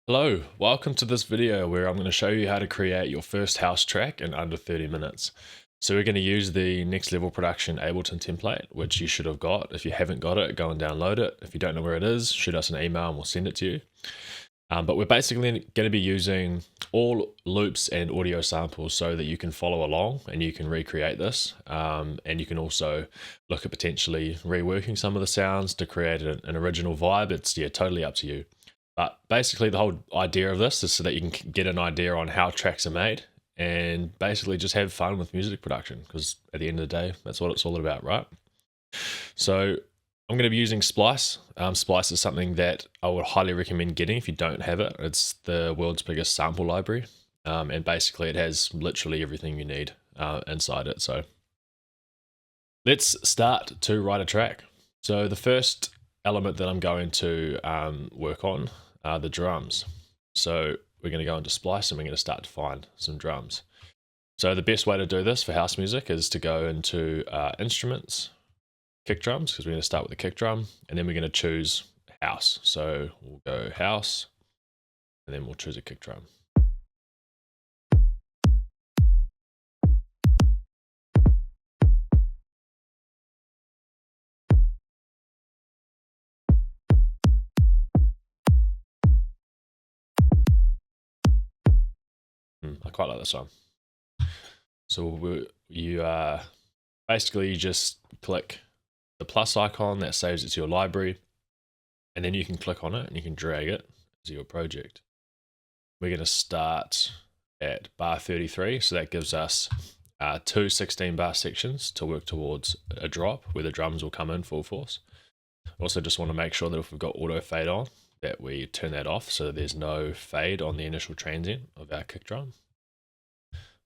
Hello, welcome to this video where I'm going to show you how to create your first house track in under 30 minutes. So we're going to use the Next Level Production Ableton template, which you should have got. If you haven't got it, go and download it. If you don't know where it is, shoot us an email and we'll send it to you. But we're basically going to be using all loops and audio samples so that you can follow along and you can recreate this. And you can also look at potentially reworking some of the sounds to create an original vibe. It's totally up to you. But basically the whole idea of this is so that you can get an idea on how tracks are made and basically just have fun with music production, because at the end of the day, that's what it's all about, right? So I'm going to be using Splice. Splice is something that I would highly recommend getting if you don't have it. It's the world's biggest sample library. And basically it has literally everything you need inside it. So let's start to write a track. So the first element that I'm going to work on are the drums. So we're going to go into Splice and we're going to start to find some drums. So the best way to do this for house music is to go into instruments, kick drums, because we're going to start with the kick drum, and then we're going to choose house. So we'll go house, and then we'll choose a kick drum. I quite like this one. So you basically just click the plus icon that saves it to your library, and then you can click on it and you can drag it to your project. We're going to start at bar 33, so that gives us two 16-bar sections to work towards a drop where the drums will come in full force. Also just want to make sure that if we've got auto fade on, that we turn that off so that there's no fade on the initial transient of our kick drum.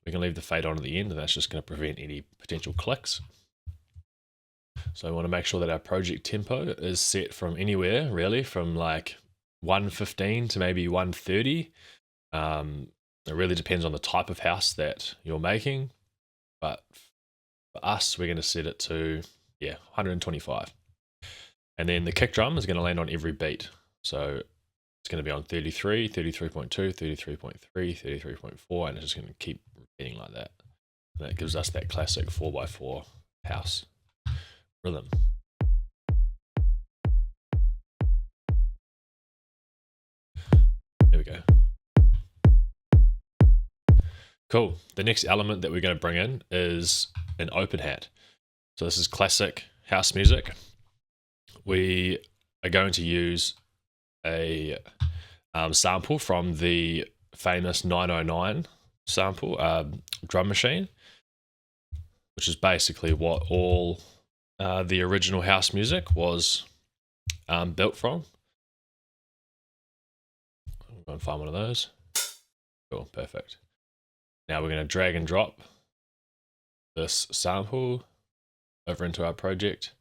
We can leave the fade on at the end, and that's just going to prevent any potential clicks. So I want to make sure that our project tempo is set from anywhere, really, from like 115 to maybe 130. It really depends on the type of house that you're making, but for us, we're going to set it to 125. And then the kick drum is going to land on every beat. So it's going to be on 33, 33.2, 33.3, 33.4, and it's just going to keep repeating like that. And that gives us that classic 4x4 house rhythm. There we go. Cool. The next element that we're going to bring in is an open hat. So this is classic house music. We are going to use a sample from the famous 909 sample drum machine, which is basically what all the original house music was built from. I'm going to find one of those. Cool, perfect. Now we're going to drag and drop this sample over into our project,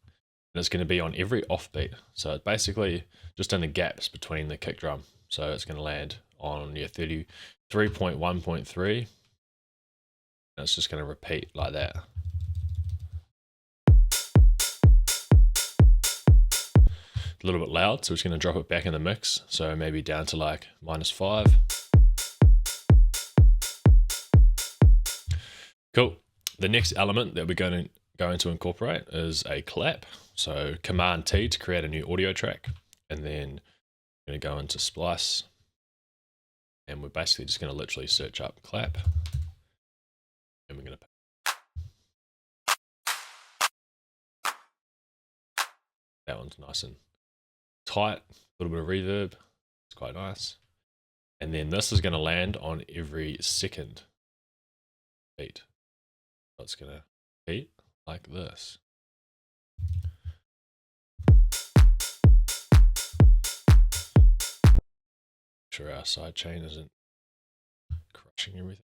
and it's going to be on every offbeat. So basically just in the gaps between the kick drum. So it's going to land on 33.1.3, and it's just going to repeat like that. A little bit loud, so we're just going to drop it back in the mix. So maybe down to like -5. Cool. The next element that we're going to incorporate is a clap. So Command T to create a new audio track, and then we're going to go into Splice, and we're basically just going to literally search up clap, and we're going to that one's nice and tight, a little bit of reverb, it's quite nice. And then this is going to land on every second beat. So it's going to beat like this. Make sure our sidechain isn't crushing everything.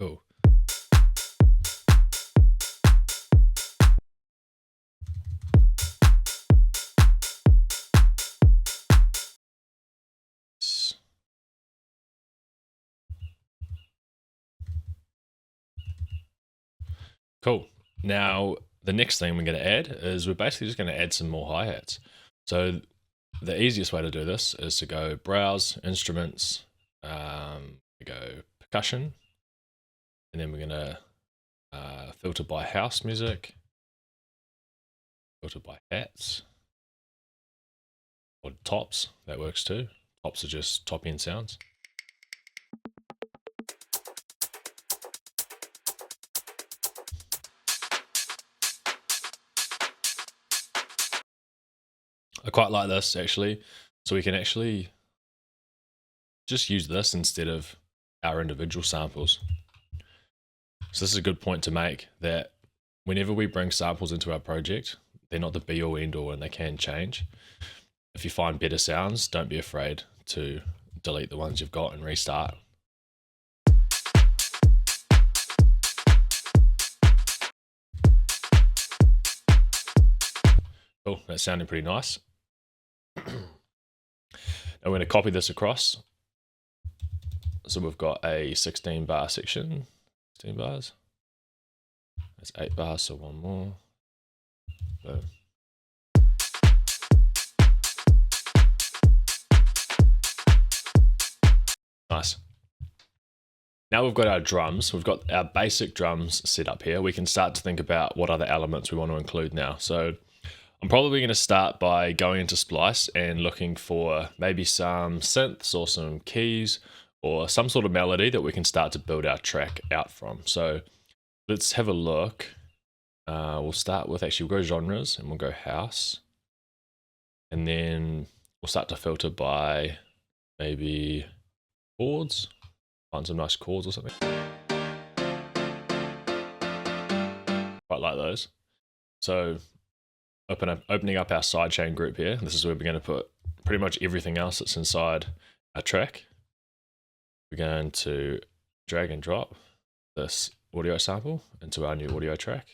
Cool. Cool. Now, the next thing we're going to add is we're basically just going to add some more hi-hats. So the easiest way to do this is to go browse, instruments, go percussion, and then we're going to filter by house music, filter by hats, or tops, that works too. Tops are just top end sounds. I quite like this actually, so we can actually just use this instead of our individual samples. So this is a good point to make, that whenever we bring samples into our project, they're not the be all end all and they can change. If you find better sounds, don't be afraid to delete the ones you've got and restart. Cool, that's sounding pretty nice. Now we're going to copy this across. So we've got a 16 bar section, 16 bars. That's 8 bars, so one more. Boom. Nice. Now we've got our drums, we've got our basic drums set up here. We can start to think about what other elements we want to include now. So I'm probably going to start by going into Splice and looking for maybe some synths or some keys or some sort of melody that we can start to build our track out from. So let's have a look. We'll start with, we'll go genres and we'll go house. And then we'll start to filter by maybe chords. Find some nice chords or something. Quite like those. So opening up our sidechain group here. This is where we're going to put pretty much everything else that's inside our track. We're going to drag and drop this audio sample into our new audio track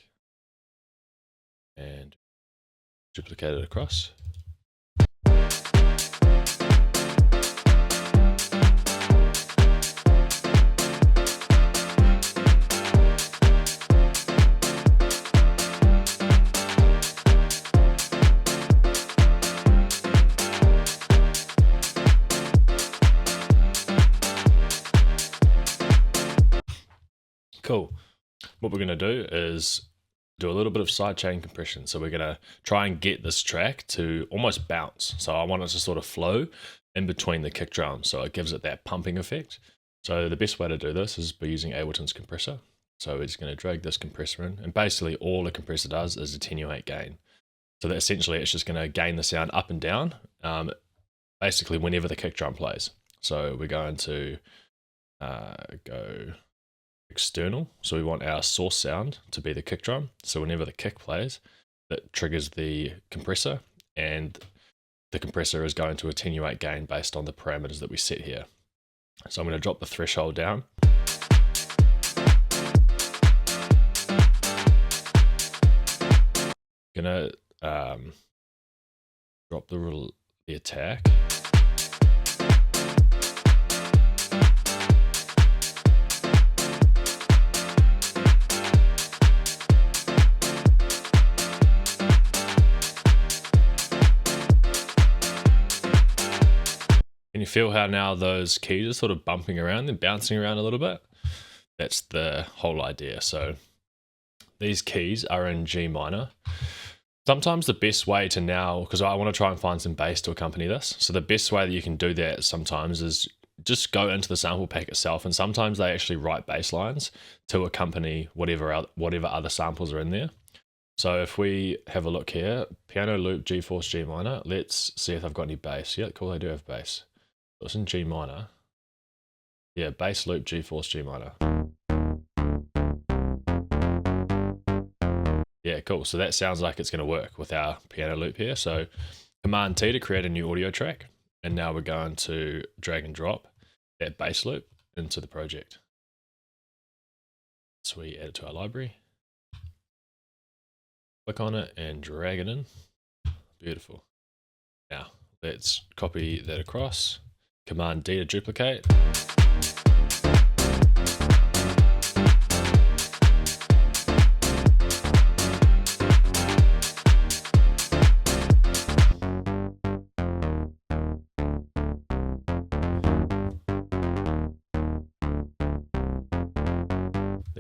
and duplicate it across. Cool. What we're going to do is do a little bit of sidechain compression. So we're going to try and get this track to almost bounce. So I want it to sort of flow in between the kick drums, so it gives it that pumping effect. So the best way to do this is by using Ableton's compressor. So we're just going to drag this compressor in, and basically all the compressor does is attenuate gain. So that essentially it's just going to gain the sound up and down, basically whenever the kick drum plays. So we're going to go external, so we want our source sound to be the kick drum, so whenever the kick plays, that triggers the compressor, and the compressor is going to attenuate gain based on the parameters that we set here. So I'm going to drop the threshold down. Gonna drop the attack. And you feel how now those keys are sort of bumping around and bouncing around a little bit? That's the whole idea. So these keys are in G minor. Sometimes the best way to now, because I want to try and find some bass to accompany this, so the best way that you can do that sometimes is just go into the sample pack itself, and sometimes they actually write bass lines to accompany whatever other samples are in there. So if we have a look here, piano loop G-force G minor, let's see if I've got any bass. Yeah, cool, they do have bass. So it's in G minor. Yeah, bass loop G-force G minor. Yeah, cool. So that sounds like it's going to work with our piano loop here. So Command T to create a new audio track. And now we're going to drag and drop that bass loop into the project. So we add it to our library. Click on it and drag it in. Beautiful. Now let's copy that across. Command D to duplicate.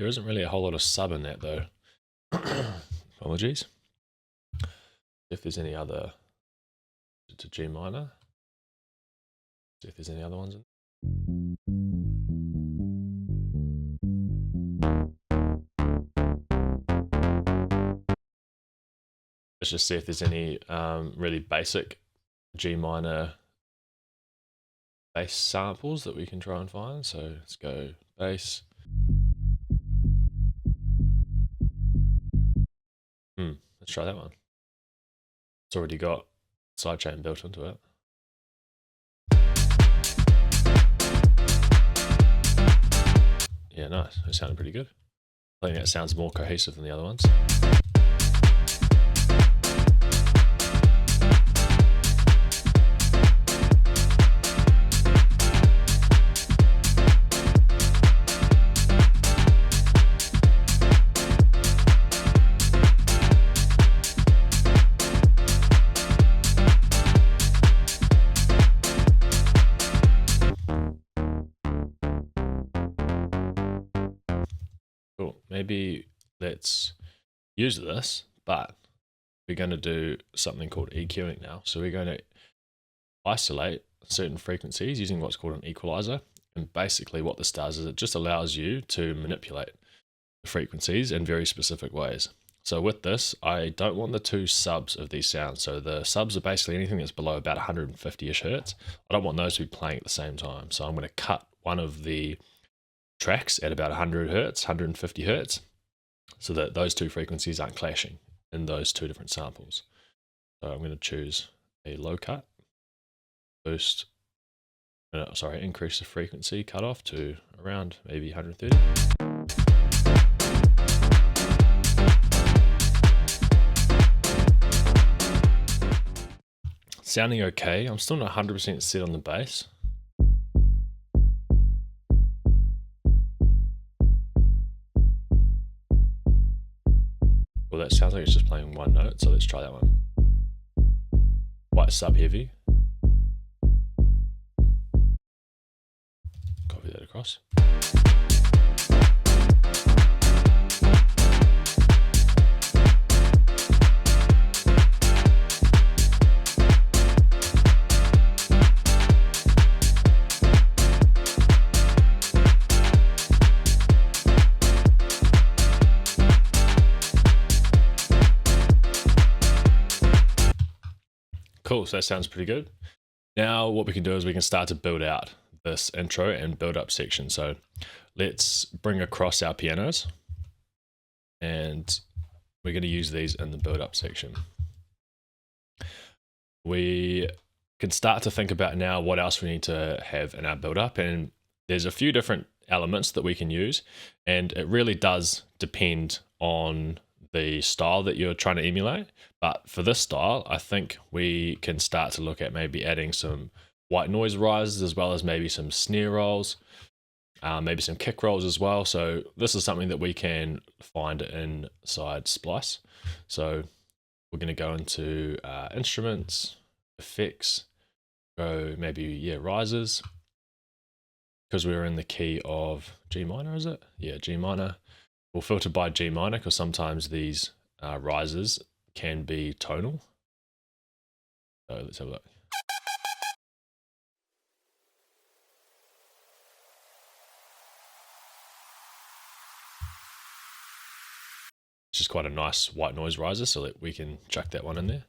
There isn't really a whole lot of sub in that though. Apologies. If there's any other to G minor. See if there's any other ones in. Let's just see if there's any really basic G minor bass samples that we can try and find. So let's go bass. Let's try that one. It's already got sidechain built into it. Yeah, nice. It sounded pretty good. I think that sounds more cohesive than the other ones. Cool. Maybe let's use this, but we're going to do something called EQing now. So we're going to isolate certain frequencies using what's called an equalizer. And basically what this does is it just allows you to manipulate the frequencies in very specific ways. So with this, I don't want the two subs of these sounds. So the subs are basically anything that's below about 150-ish hertz. I don't want those to be playing at the same time. So I'm going to cut one of the tracks at about 100 hertz, 150 hertz, so that those two frequencies aren't clashing in those two different samples. So I'm going to choose a low cut, boost, increase the frequency cutoff to around maybe 130. Sounding okay. I'm still not 100% set on the bass. Well, that sounds like it's just playing one note, so let's try that one. Quite sub heavy. Copy that across. Cool, so that sounds pretty good. Now what we can do is we can start to build out this intro and build up section. So let's bring across our pianos and we're going to use these in the build up section. We can start to think about now what else we need to have in our build up, and there's a few different elements that we can use, and it really does depend on the style that you're trying to emulate. But for this style, I think we can start to look at maybe adding some white noise rises as well as maybe some snare rolls, maybe some kick rolls as well. So this is something that we can find inside Splice. So we're going to go into instruments, effects, go maybe, rises, because we're in the key of G minor, is it? Yeah, G minor. We'll filter by G minor because sometimes these rises can be tonal. So let's have a look. It's just quite a nice white noise riser, so that we can chuck that one in there.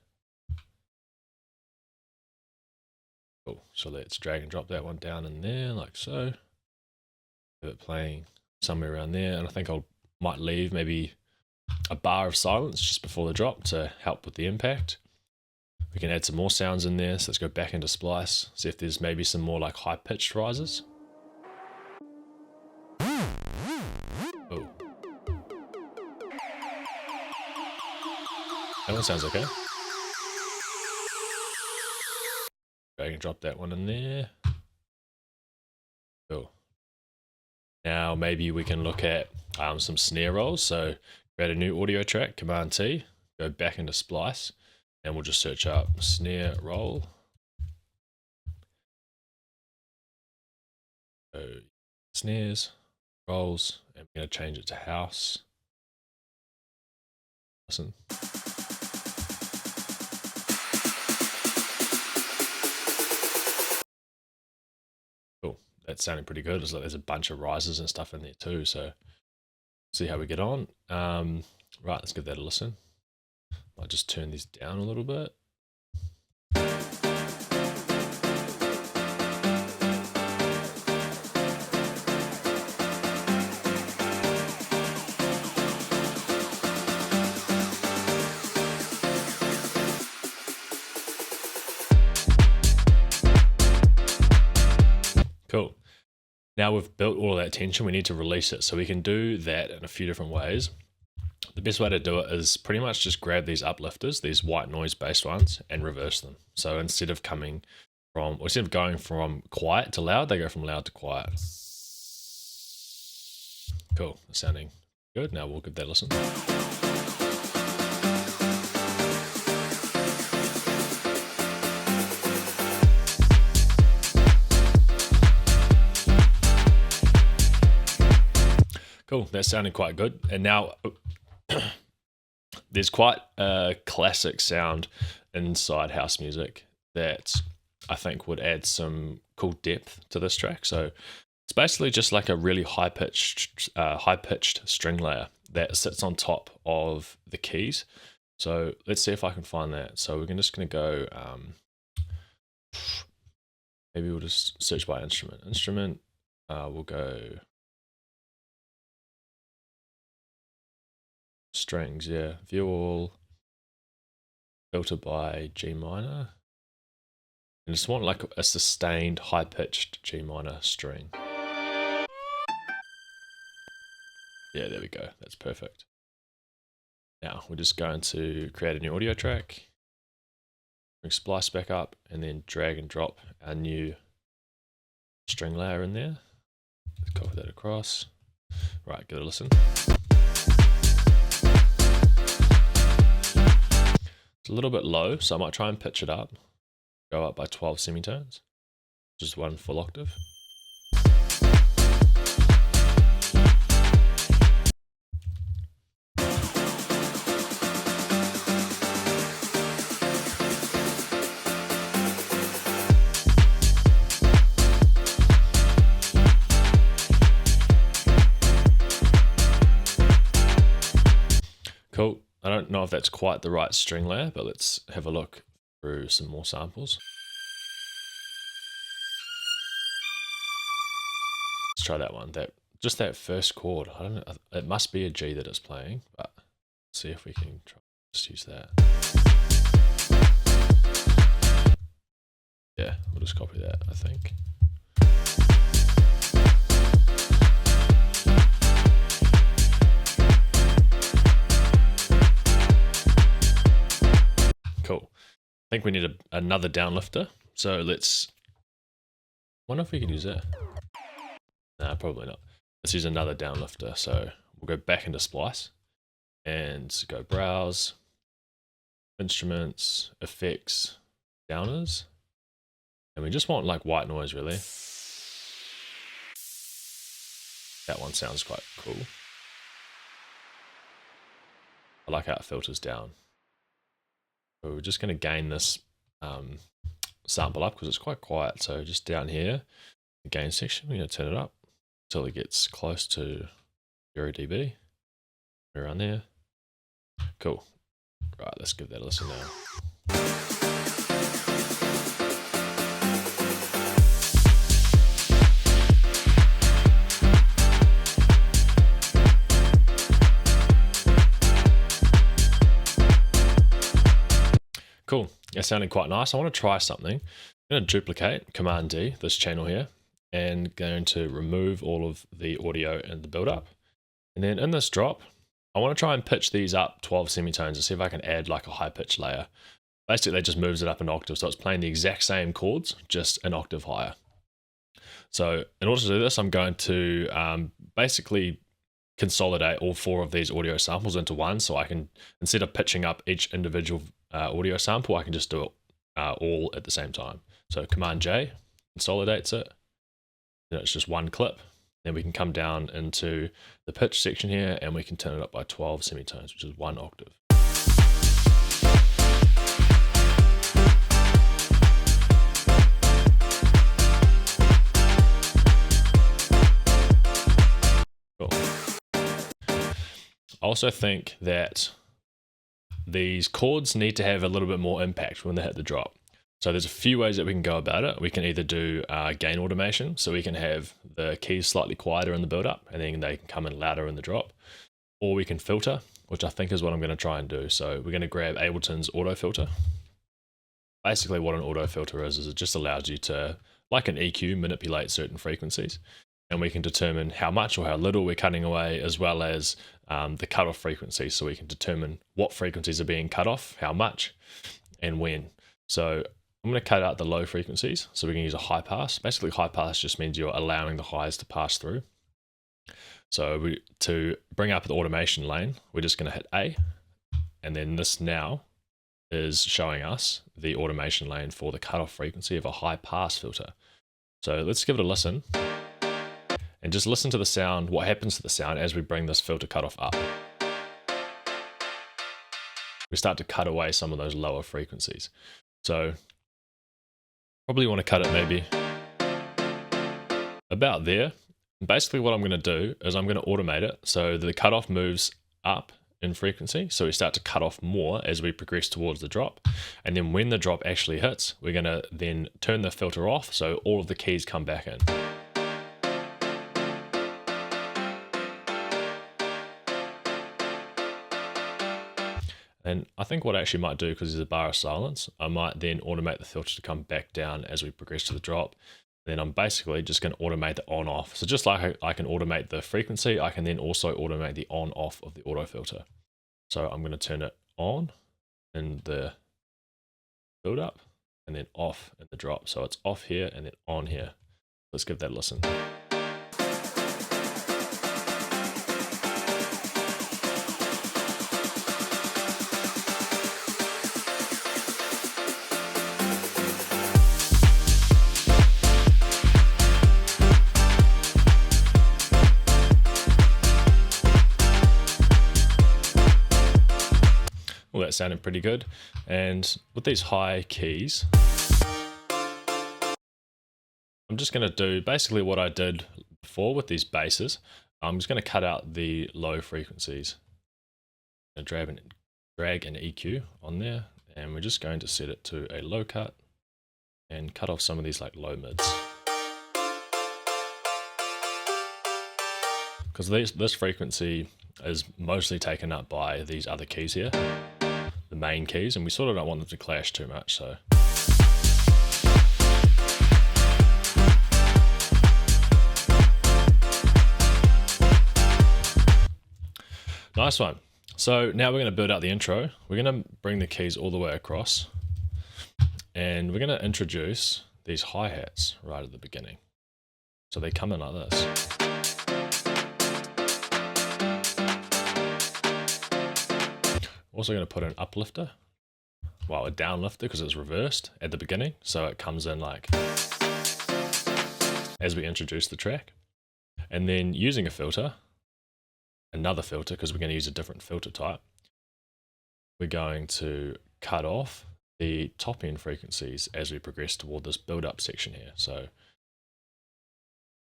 Cool. So let's drag and drop that one down in there like so. Have it playing somewhere around there, and I think might leave maybe a bar of silence just before the drop to help with the impact. We can add some more sounds in there, so let's go back into Splice, see if there's maybe some more like high-pitched rises. Oh. That one sounds okay. Drag and drop that one in there. Cool. Now maybe we can look at some snare rolls. So create a new audio track, Command T, go back into Splice, and we'll just search up snare roll. So snares, rolls, and we're going to change it to house. Listen. Cool. That's sounding pretty good. It's like there's a bunch of rises and stuff in there too. So see how we get on. Right, let's give that a listen. I'll just turn these down a little bit. Cool. Now we've built all of that tension, we need to release it. So we can do that in a few different ways. The best way to do it is pretty much just grab these uplifters, these white noise based ones, and reverse them. So instead of going from quiet to loud, they go from loud to quiet. Cool, that's sounding good. Now we'll give that a listen. Cool, that's sounding quite good. And now there's quite a classic sound inside house music that I think would add some cool depth to this track. So it's basically just like a really high-pitched string layer that sits on top of the keys. So let's see if I can find that. So we're just going to go, maybe we'll just search by instrument. We'll go strings, yeah. View all, filter by G minor. And just want like a sustained high-pitched G minor string. Yeah, there we go. That's perfect. Now we're just going to create a new audio track, bring splice back up, and then drag and drop our new string layer in there. Let's copy that across. Right, give it a listen. It's a little bit low, so I might try and pitch it up. Go up by 12 semitones, just one full octave. Cool. I don't know if that's quite the right string layer, but let's have a look through some more samples. Let's try that one. Just that first chord. I don't know. It must be a G that it's playing, but let's see if we can try just use that. Yeah, we'll just copy that, I think. Cool. I think we need another downlifter. So let's, wonder if we could use that. Nah, probably not. Let's use another downlifter. So we'll go back into Splice and go browse, instruments, effects, downers. And we just want like white noise really. That one sounds quite cool. I like how it filters down. So we're just going to gain this sample up because it's quite quiet. So just down here, the gain section, we're going to turn it up until it gets close to 0 dB. Around there. Cool. Right, let's give that a listen now. Cool, that sounded quite nice. I want to try something. I'm going to duplicate, Command D, this channel here, and going to remove all of the audio and the build-up. And then in this drop, I want to try and pitch these up 12 semitones and see if I can add like a high-pitch layer. Basically, that just moves it up an octave, so it's playing the exact same chords, just an octave higher. So in order to do this, I'm going to basically consolidate all 4 of these audio samples into one, so I can, instead of pitching up each individual audio sample, I can just do it all at the same time. So Command J consolidates it. You know, it's just one clip. Then we can come down into the pitch section here and we can turn it up by 12 semitones, which is 1 octave. Cool. I also think that these chords need to have a little bit more impact when they hit the drop. So there's a few ways that we can go about it. We can either do gain automation, so we can have the keys slightly quieter in the build up and then they can come in louder in the drop. Or we can filter, which I think is what I'm going to try and do. So we're going to grab Ableton's auto filter. Basically what an auto filter is it just allows you to, like an EQ, manipulate certain frequencies. And we can determine how much or how little we're cutting away, as well as the cutoff frequency. So we can determine what frequencies are being cut off, how much, and when. So I'm going to cut out the low frequencies, so we can use a high pass. Basically, high pass just means you're allowing the highs to pass through. So to bring up the automation lane, we're just going to hit A, and then this now is showing us the automation lane for the cutoff frequency of a high pass filter. So let's give it a listen, and just listen to the sound, what happens to the sound as we bring this filter cutoff up. We start to cut away some of those lower frequencies. So probably want to cut it maybe about there. And basically what I'm going to do is I'm going to automate it so the cutoff moves up in frequency. So we start to cut off more as we progress towards the drop. And then when the drop actually hits, we're going to then turn the filter off so all of the keys come back in. And I think what I actually might do, because there's a bar of silence, I might then automate the filter to come back down as we progress to the drop. Then I'm basically just going to automate the on off. So just like I can automate the frequency, I can then also automate the on off of the auto filter. So I'm going to turn it on in the build up and then off in the drop. So it's off here and then on here. Let's give that a listen. Well, that sounded pretty good. And with these high keys, I'm just going to do basically what I did before with these basses. I'm just going to cut out the low frequencies. I'm going to drag an EQ on there, and we're just going to set it to a low cut and cut off some of these like low mids. Because this frequency is mostly taken up by these other keys here, the main keys, and we sort of don't want them to clash too much. So nice one. So now we're going to build out the intro. We're going to bring the keys all the way across, and we're going to introduce these hi-hats right at the beginning. So they come in like this. Also going to put an uplifter, well, a downlifter because it's reversed at the beginning. So it comes in like as we introduce the track. And then using a filter, another filter, because we're going to use a different filter type, we're going to cut off the top end frequencies as we progress toward this build up section here. So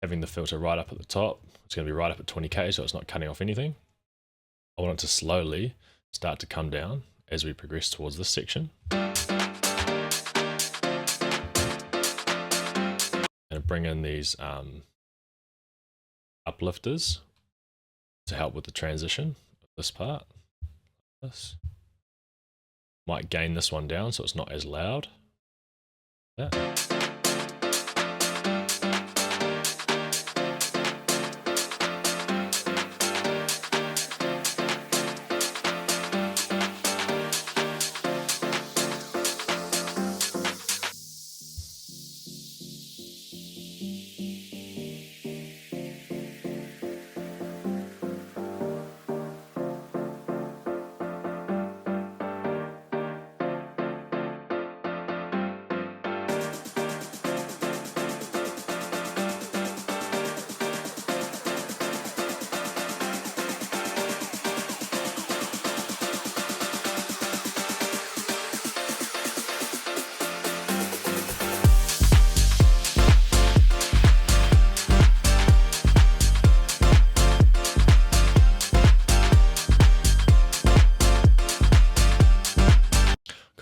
having the filter right up at the top, it's going to be right up at 20K, so it's not cutting off anything. I want it to slowly start to come down as we progress towards this section. And bring in these uplifters to help with the transition of this part. This might gain this one down so it's not as loud. That.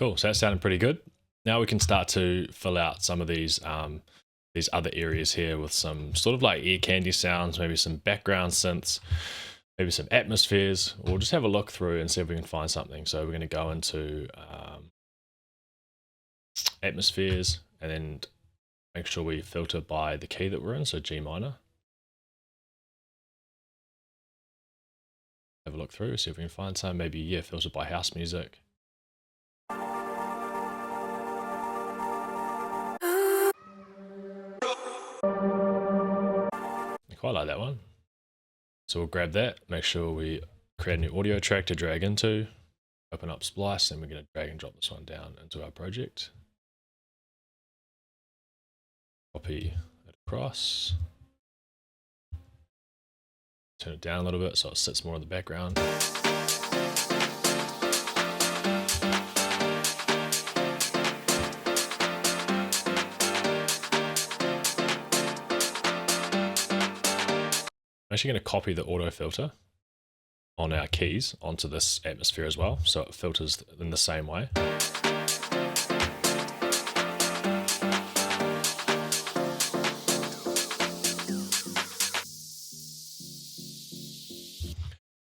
Cool, so that sounded pretty good. Now we can start to fill out some of these other areas here with some sort of like ear candy sounds, maybe some background synths, maybe some atmospheres. We'll just have a look through and see if we can find something. So we're going to go into atmospheres and then make sure we filter by the key that we're in, so G minor. Have a look through, see if we can find some, maybe, yeah, filter by house music. I quite like that one. So we'll grab that, make sure we create a new audio track to drag into, open up Splice, and we're going to drag and drop this one down into our project. Copy it across. Turn it down a little bit so it sits more in the background. I'm actually going to copy the auto filter on our keys onto this atmosphere as well, so it filters in the same way.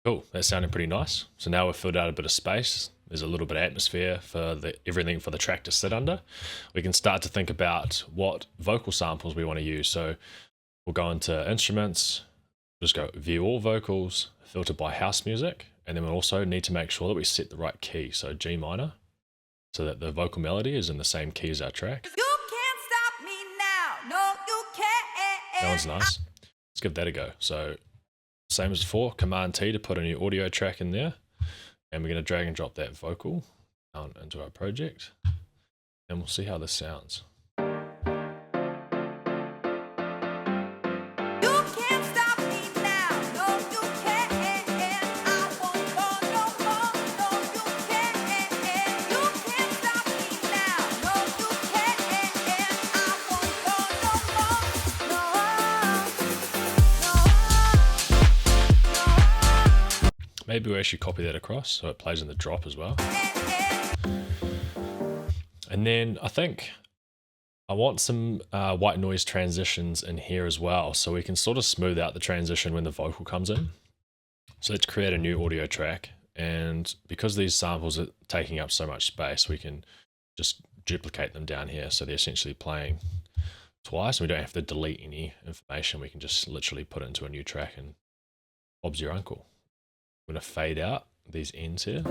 Cool, that sounded pretty nice. So now we've filled out a bit of space. There's a little bit of atmosphere for everything for the track to sit under. We can start to think about what vocal samples we want to use. So we'll go into instruments, just go view all vocals, filter by house music, and then we'll also need to make sure that we set the right key. So G minor, so that the vocal melody is in the same key as our track. You can't stop me now. No, you can't. That one's nice. Let's give that a go. So same as before, Command T to put a new audio track in there. And we're going to drag and drop that vocal down into our project. And we'll see how this sounds. Maybe we actually copy that across so it plays in the drop as well. And then I think I want some white noise transitions in here as well, so we can sort of smooth out the transition when the vocal comes in. So let's create a new audio track, and because these samples are taking up so much space, we can just duplicate them down here, so they're essentially playing twice. We don't have to delete any information. We can just literally put it into a new track and Bob's your uncle. I'm going to fade out these ends here.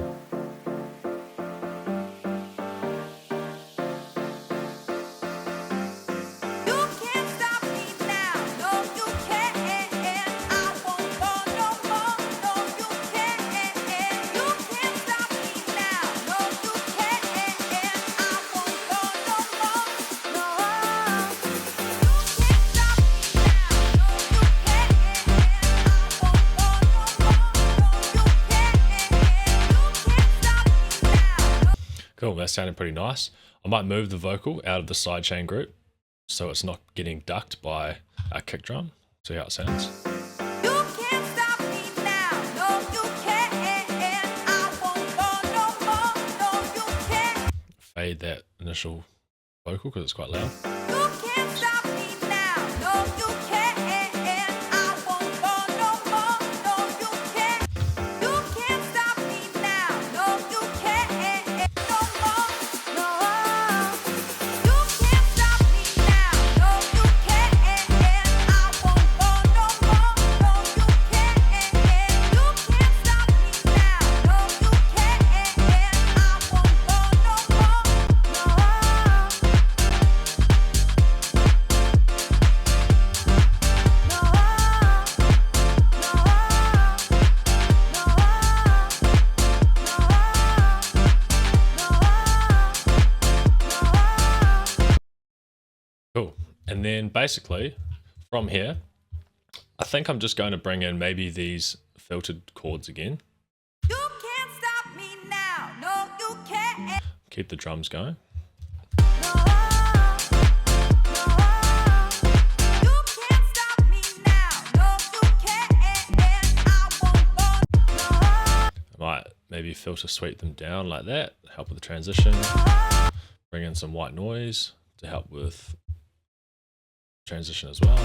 Cool, that sounded pretty nice. I might move the vocal out of the sidechain group so it's not getting ducked by our kick drum. See how it sounds. You can't stop me now. No, you can't. I won't go no more. No, you can't. Fade that initial vocal because it's quite loud. You can't stop me now. No, you can't. I won't go no more. No, you can't. You can't stop me now. No, you can't. No more. No. You can't stop me now. No, you can't. I won't go no more. No, you can't. You can't stop me now. No, you can't. I won't go no more. Cool. And then basically from here, I think I'm just going to bring in maybe these filtered chords again. You can't stop me now. No, you can't. Keep the drums going. You can't stop me now. No, you can't. I won't go. I might maybe filter sweep them down like that. help with the transition. Bring in some white noise to help with transition as well.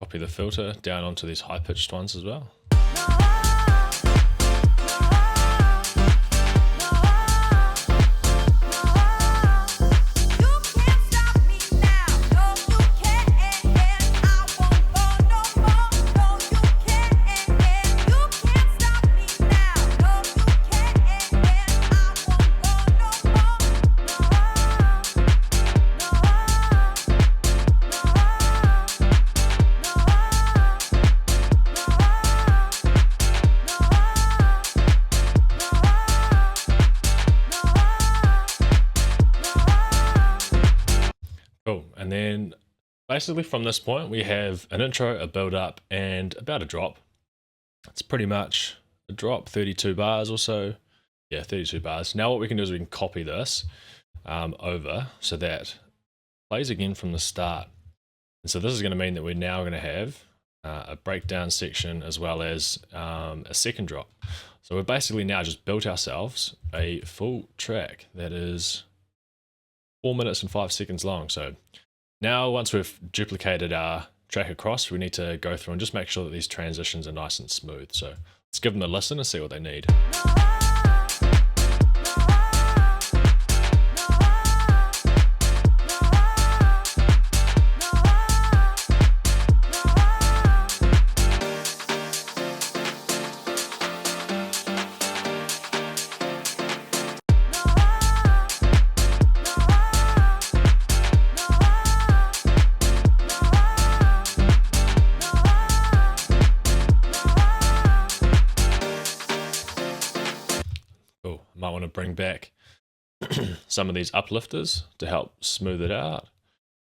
Copy the filter down onto these high-pitched ones as well. Cool, and then basically from this point we have an intro, a build up, and about a drop. It's pretty much a drop, 32 bars or so. Yeah, 32 bars. Now what we can do is we can copy this over so that it plays again from the start. And so this is going to mean that we're now going to have a breakdown section as well as a second drop. So we've basically now just built ourselves a full track that is 4 minutes and 5 seconds long. So now once we've duplicated our track across, we need to go through and just make sure that these transitions are nice and smooth. So let's give them a listen and see what they need. Might want to bring back some of these uplifters to help smooth it out.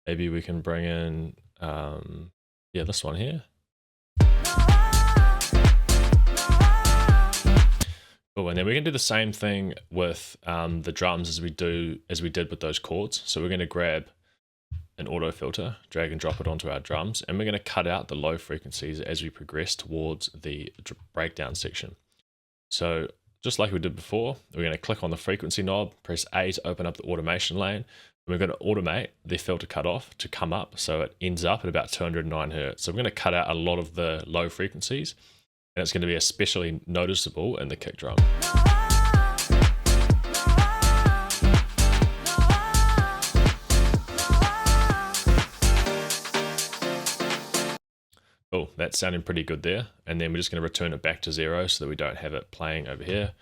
Maybe we can bring in, yeah, this one here. Cool, and then we can do the same thing with the drums as we did with those chords. So we're going to grab an auto filter, drag and drop it onto our drums, and we're going to cut out the low frequencies as we progress towards the breakdown section. So just like we did before, we're going to click on the frequency knob, press A to open up the automation lane, and we're going to automate the filter cutoff to come up so it ends up at about 209 Hertz. So we're going to cut out a lot of the low frequencies, and it's going to be especially noticeable in the kick drum. Cool, that's sounding pretty good there. And then we're just going to return it back to 0 so that we don't have it playing over here.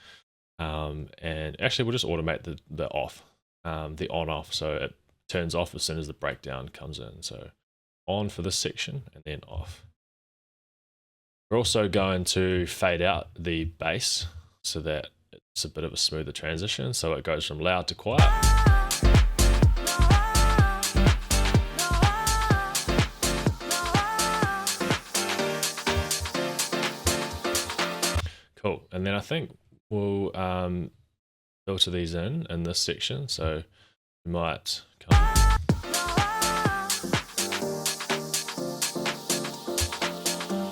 And actually we'll just automate the off, the on off. So it turns off as soon as the breakdown comes in. So on for this section and then off. We're also going to fade out the bass so that it's a bit of a smoother transition. So it goes from loud to quiet. Cool, and then I think we'll filter these in this section. So we might come.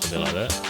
Something like that.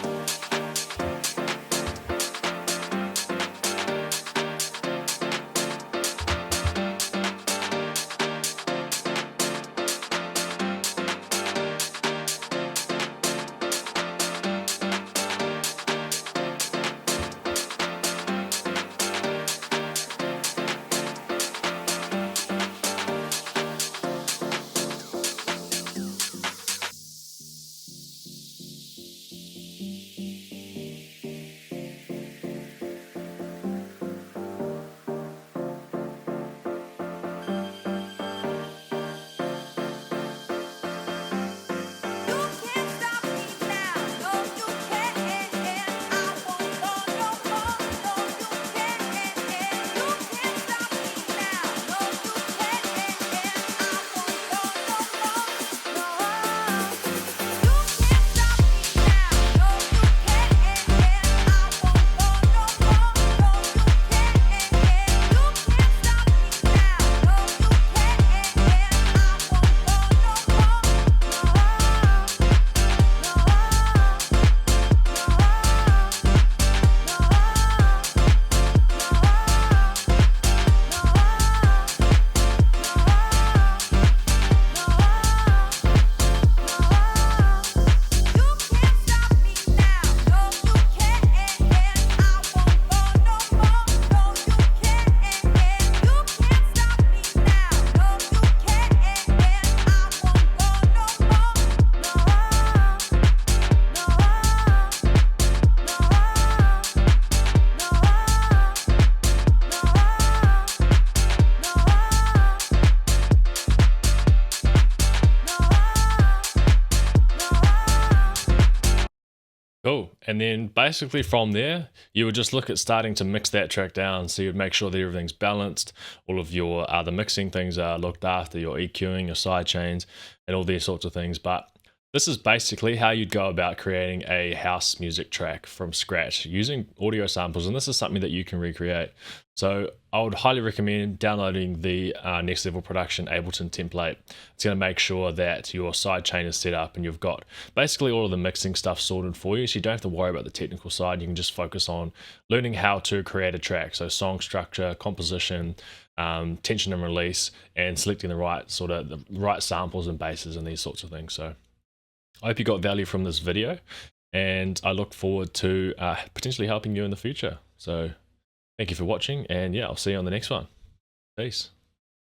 Cool. And then basically from there, you would just look at starting to mix that track down. So you'd make sure that everything's balanced. All of your other mixing things are looked after, your EQing, your side chains, and all these sorts of things. But this is basically how you'd go about creating a house music track from scratch using audio samples. And this is something that you can recreate. So I would highly recommend downloading the Next Level Production Ableton template. It's going to make sure that your side chain is set up and you've got basically all of the mixing stuff sorted for you. So you don't have to worry about the technical side. You can just focus on learning how to create a track. So song structure, composition, tension and release, and selecting the right samples and basses and these sorts of things. So I hope you got value from this video, and I look forward to potentially helping you in the future. So thank you for watching, and yeah, I'll see you on the next one. Peace.